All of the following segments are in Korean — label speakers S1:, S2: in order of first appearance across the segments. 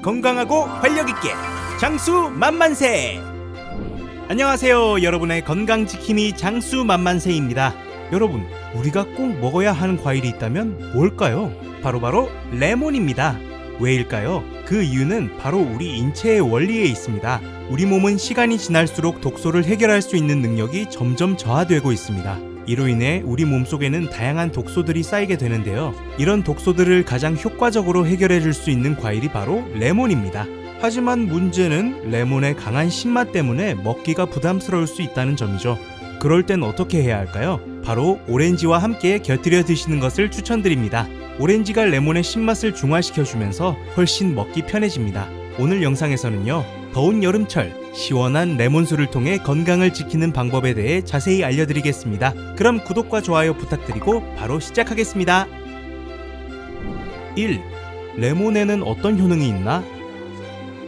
S1: 건강하고 활력있게 장수 만만세. 안녕하세요. 여러분의 건강지킴이 장수 만만세입니다. 여러분, 우리가 꼭 먹어야 하는 과일이 있다면 뭘까요? 바로 레몬입니다. 왜일까요? 그 이유는 바로 우리 인체의 원리에 있습니다. 우리 몸은 시간이 지날수록 독소를 해결할 수 있는 능력이 점점 저하되고 있습니다. 이로 인해 우리 몸속에는 다양한 독소들이 쌓이게 되는데요. 이런 독소들을 가장 효과적으로 해결해 줄 수 있는 과일이 바로 레몬입니다. 하지만 문제는 레몬의 강한 신맛 때문에 먹기가 부담스러울 수 있다는 점이죠. 그럴 땐 어떻게 해야 할까요? 바로 오렌지와 함께 곁들여 드시는 것을 추천드립니다. 오렌지가 레몬의 신맛을 중화시켜주면서 훨씬 먹기 편해집니다. 오늘 영상에서는요, 더운 여름철 시원한 레몬수를 통해 건강을 지키는 방법에 대해 자세히 알려드리겠습니다. 그럼 구독과 좋아요 부탁드리고 바로 시작하겠습니다. 1. 레몬에는 어떤 효능이 있나?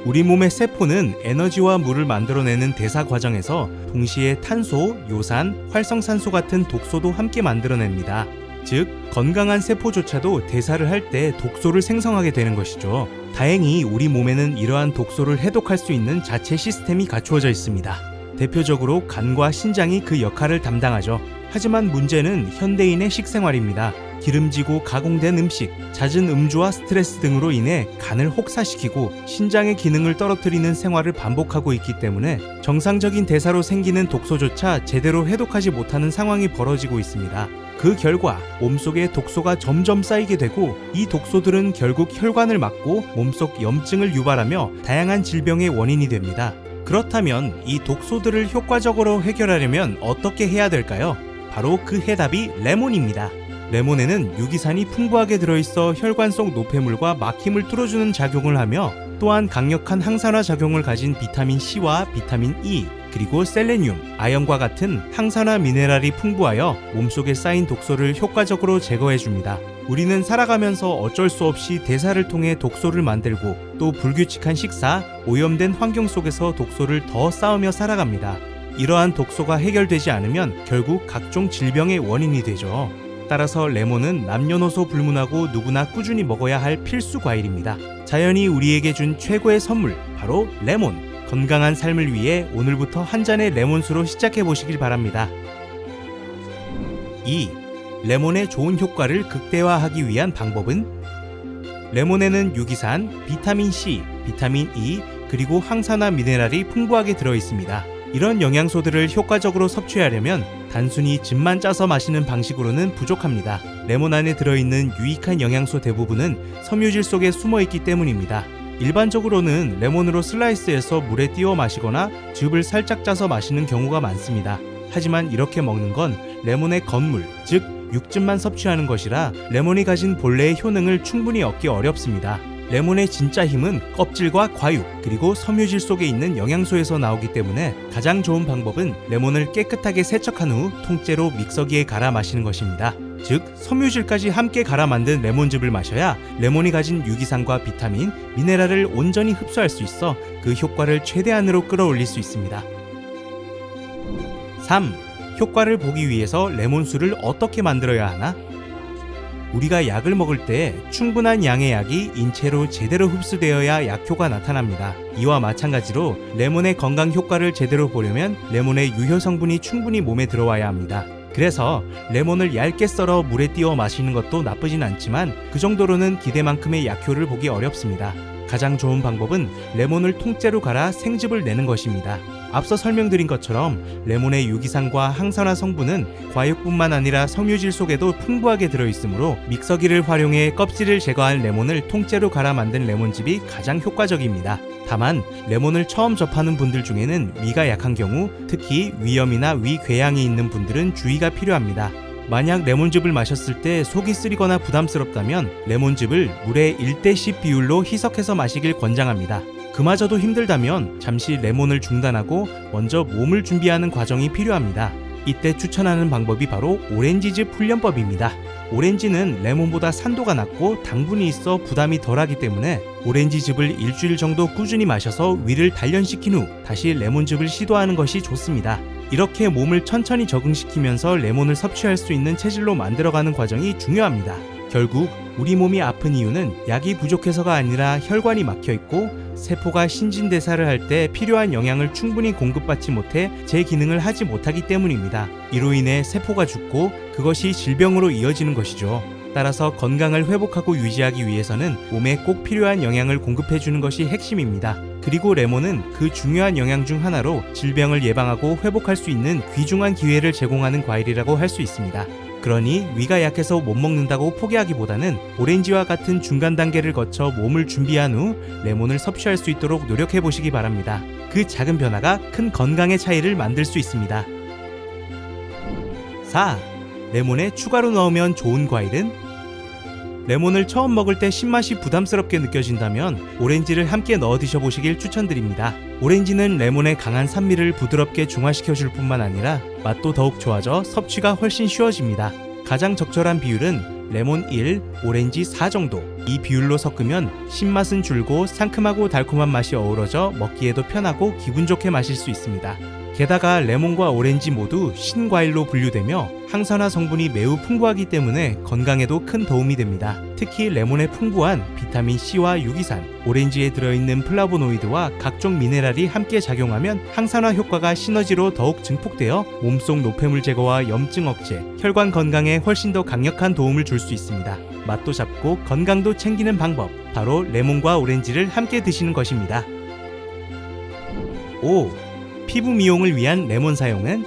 S1: 우리 몸의 세포는 에너지와 물을 만들어내는 대사 과정에서 동시에 탄소, 요산, 활성산소 같은 독소도 함께 만들어냅니다. 즉, 건강한 세포조차도 대사를 할 때 독소를 생성하게 되는 것이죠. 다행히 우리 몸에는 이러한 독소를 해독할 수 있는 자체 시스템이 갖추어져 있습니다. 대표적으로 간과 신장이 그 역할을 담당하죠. 하지만 문제는 현대인의 식생활입니다. 기름지고 가공된 음식, 잦은 음주와 스트레스 등으로 인해 간을 혹사시키고 신장의 기능을 떨어뜨리는 생활을 반복하고 있기 때문에 정상적인 대사로 생기는 독소조차 제대로 해독하지 못하는 상황이 벌어지고 있습니다. 그 결과 몸속에 독소가 점점 쌓이게 되고 이 독소들은 결국 혈관을 막고 몸속 염증을 유발하며 다양한 질병의 원인이 됩니다. 그렇다면 이 독소들을 효과적으로 해결하려면 어떻게 해야 될까요? 바로 그 해답이 레몬입니다. 레몬에는 유기산이 풍부하게 들어있어 혈관 속 노폐물과 막힘을 뚫어주는 작용을 하며 또한 강력한 항산화 작용을 가진 비타민 C와 비타민 E, 그리고 셀레늄, 아연과 같은 항산화 미네랄이 풍부하여 몸속에 쌓인 독소를 효과적으로 제거해줍니다. 우리는 살아가면서 어쩔 수 없이 대사를 통해 독소를 만들고 또 불규칙한 식사, 오염된 환경 속에서 독소를 더 쌓으며 살아갑니다. 이러한 독소가 해결되지 않으면 결국 각종 질병의 원인이 되죠. 따라서 레몬은 남녀노소 불문하고 누구나 꾸준히 먹어야 할 필수 과일입니다. 자연이 우리에게 준 최고의 선물, 바로 레몬. 건강한 삶을 위해 오늘부터 한 잔의 레몬수로 시작해 보시길 바랍니다. 2. 레몬의 좋은 효과를 극대화하기 위한 방법은? 레몬에는 유기산, 비타민 C, 비타민 E, 그리고 항산화 미네랄이 풍부하게 들어있습니다. 이런 영양소들을 효과적으로 섭취하려면 단순히 즙만 짜서 마시는 방식으로는 부족합니다. 레몬 안에 들어있는 유익한 영양소 대부분은 섬유질 속에 숨어있기 때문입니다. 일반적으로는 레몬으로 슬라이스해서 물에 띄워 마시거나 즙을 살짝 짜서 마시는 경우가 많습니다. 하지만 이렇게 먹는 건 레몬의 건물, 즉 육즙만 섭취하는 것이라 레몬이 가진 본래의 효능을 충분히 얻기 어렵습니다. 레몬의 진짜 힘은 껍질과 과육, 그리고 섬유질 속에 있는 영양소에서 나오기 때문에 가장 좋은 방법은 레몬을 깨끗하게 세척한 후 통째로 믹서기에 갈아 마시는 것입니다. 즉, 섬유질까지 함께 갈아 만든 레몬즙을 마셔야 레몬이 가진 유기산과 비타민, 미네랄을 온전히 흡수할 수 있어 그 효과를 최대한으로 끌어올릴 수 있습니다. 3. 효과를 보기 위해서 레몬수를 어떻게 만들어야 하나? 우리가 약을 먹을 때 충분한 양의 약이 인체로 제대로 흡수되어야 약효가 나타납니다. 이와 마찬가지로 레몬의 건강 효과를 제대로 보려면 레몬의 유효 성분이 충분히 몸에 들어와야 합니다. 그래서 레몬을 얇게 썰어 물에 띄워 마시는 것도 나쁘진 않지만 그 정도로는 기대만큼의 약효를 보기 어렵습니다. 가장 좋은 방법은 레몬을 통째로 갈아 생즙을 내는 것입니다. 앞서 설명드린 것처럼 레몬의 유기산과 항산화 성분은 과육뿐만 아니라 섬유질 속에도 풍부하게 들어있으므로 믹서기를 활용해 껍질을 제거한 레몬을 통째로 갈아 만든 레몬즙이 가장 효과적입니다. 다만 레몬을 처음 접하는 분들 중에는 위가 약한 경우, 특히 위염이나 위궤양이 있는 분들은 주의가 필요합니다. 만약 레몬즙을 마셨을 때 속이 쓰리거나 부담스럽다면 레몬즙을 물에 1대10 비율로 희석해서 마시길 권장합니다. 그마저도 힘들다면 잠시 레몬을 중단하고 먼저 몸을 준비하는 과정이 필요합니다. 이때 추천하는 방법이 바로 오렌지즙 훈련법입니다. 오렌지는 레몬보다 산도가 낮고 당분이 있어 부담이 덜하기 때문에 오렌지즙을 일주일 정도 꾸준히 마셔서 위를 단련시킨 후 다시 레몬즙을 시도하는 것이 좋습니다. 이렇게 몸을 천천히 적응시키면서 레몬을 섭취할 수 있는 체질로 만들어가는 과정이 중요합니다. 결국 우리 몸이 아픈 이유는 약이 부족해서가 아니라 혈관이 막혀 있고 세포가 신진대사를 할 때 필요한 영양을 충분히 공급받지 못해 제 기능을 하지 못하기 때문입니다. 이로 인해 세포가 죽고 그것이 질병으로 이어지는 것이죠. 따라서 건강을 회복하고 유지하기 위해서는 몸에 꼭 필요한 영양을 공급해주는 것이 핵심입니다. 그리고 레몬은 그 중요한 영양 중 하나로 질병을 예방하고 회복할 수 있는 귀중한 기회를 제공하는 과일이라고 할 수 있습니다. 그러니 위가 약해서 못 먹는다고 포기하기보다는 오렌지와 같은 중간 단계를 거쳐 몸을 준비한 후 레몬을 섭취할 수 있도록 노력해 보시기 바랍니다. 그 작은 변화가 큰 건강의 차이를 만들 수 있습니다. 4. 레몬에 추가로 넣으면 좋은 과일은? 레몬을 처음 먹을 때 신맛이 부담스럽게 느껴진다면 오렌지를 함께 넣어 드셔보시길 추천드립니다. 오렌지는 레몬의 강한 산미를 부드럽게 중화시켜줄 뿐만 아니라 맛도 더욱 좋아져 섭취가 훨씬 쉬워집니다. 가장 적절한 비율은 레몬 1, 오렌지 4 정도. 이 비율로 섞으면 신맛은 줄고 상큼하고 달콤한 맛이 어우러져 먹기에도 편하고 기분 좋게 마실 수 있습니다. 게다가 레몬과 오렌지 모두 신과일로 분류되며 항산화 성분이 매우 풍부하기 때문에 건강에도 큰 도움이 됩니다. 특히 레몬의 풍부한 비타민 C와 유기산, 오렌지에 들어있는 플라보노이드와 각종 미네랄이 함께 작용하면 항산화 효과가 시너지로 더욱 증폭되어 몸속 노폐물 제거와 염증 억제, 혈관 건강에 훨씬 더 강력한 도움을 줄 수 있습니다. 맛도 잡고 건강도 챙기는 방법, 바로 레몬과 오렌지를 함께 드시는 것입니다. 5. 피부 미용을 위한 레몬 사용은?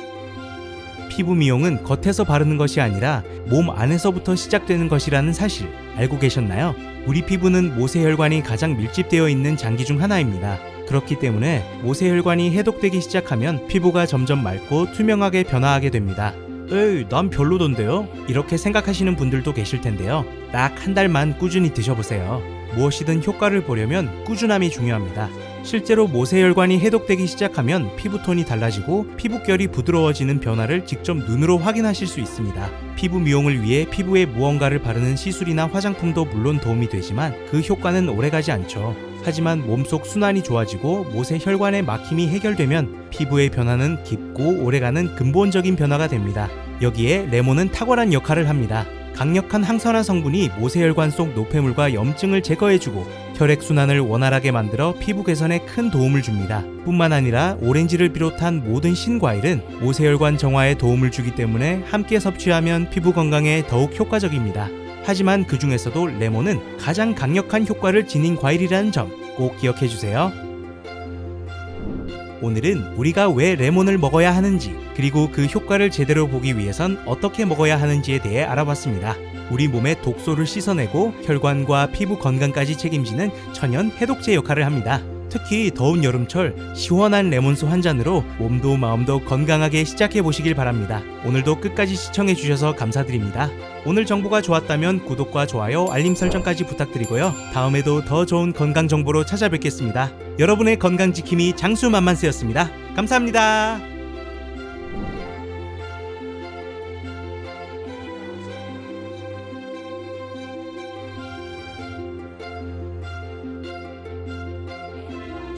S1: 피부 미용은 겉에서 바르는 것이 아니라 몸 안에서부터 시작되는 것이라는 사실 알고 계셨나요? 우리 피부는 모세혈관이 가장 밀집되어 있는 장기 중 하나입니다. 그렇기 때문에 모세혈관이 해독되기 시작하면 피부가 점점 맑고 투명하게 변화하게 됩니다. 에이, 난 별로던데요? 이렇게 생각하시는 분들도 계실 텐데요. 딱 한 달만 꾸준히 드셔보세요. 무엇이든 효과를 보려면 꾸준함이 중요합니다. 실제로 모세혈관이 해독되기 시작하면 피부톤이 달라지고 피부결이 부드러워지는 변화를 직접 눈으로 확인하실 수 있습니다. 피부 미용을 위해 피부에 무언가를 바르는 시술이나 화장품도 물론 도움이 되지만 그 효과는 오래가지 않죠. 하지만 몸속 순환이 좋아지고 모세혈관의 막힘이 해결되면 피부의 변화는 깊고 오래가는 근본적인 변화가 됩니다. 여기에 레몬은 탁월한 역할을 합니다. 강력한 항산화 성분이 모세혈관 속 노폐물과 염증을 제거해주고 혈액순환을 원활하게 만들어 피부 개선에 큰 도움을 줍니다. 뿐만 아니라 오렌지를 비롯한 모든 신과일은 모세혈관 정화에 도움을 주기 때문에 함께 섭취하면 피부 건강에 더욱 효과적입니다. 하지만 그 중에서도 레몬은 가장 강력한 효과를 지닌 과일이라는 점 꼭 기억해주세요. 오늘은 우리가 왜 레몬을 먹어야 하는지, 그리고 그 효과를 제대로 보기 위해선 어떻게 먹어야 하는지에 대해 알아봤습니다. 우리 몸의 독소를 씻어내고 혈관과 피부 건강까지 책임지는 천연 해독제 역할을 합니다. 특히 더운 여름철 시원한 레몬수 한 잔으로 몸도 마음도 건강하게 시작해 보시길 바랍니다. 오늘도 끝까지 시청해 주셔서 감사드립니다. 오늘 정보가 좋았다면 구독과 좋아요, 알림 설정까지 부탁드리고요. 다음에도 더 좋은 건강 정보로 찾아뵙겠습니다. 여러분의 건강 지킴이 장수만만스였습니다. 감사합니다.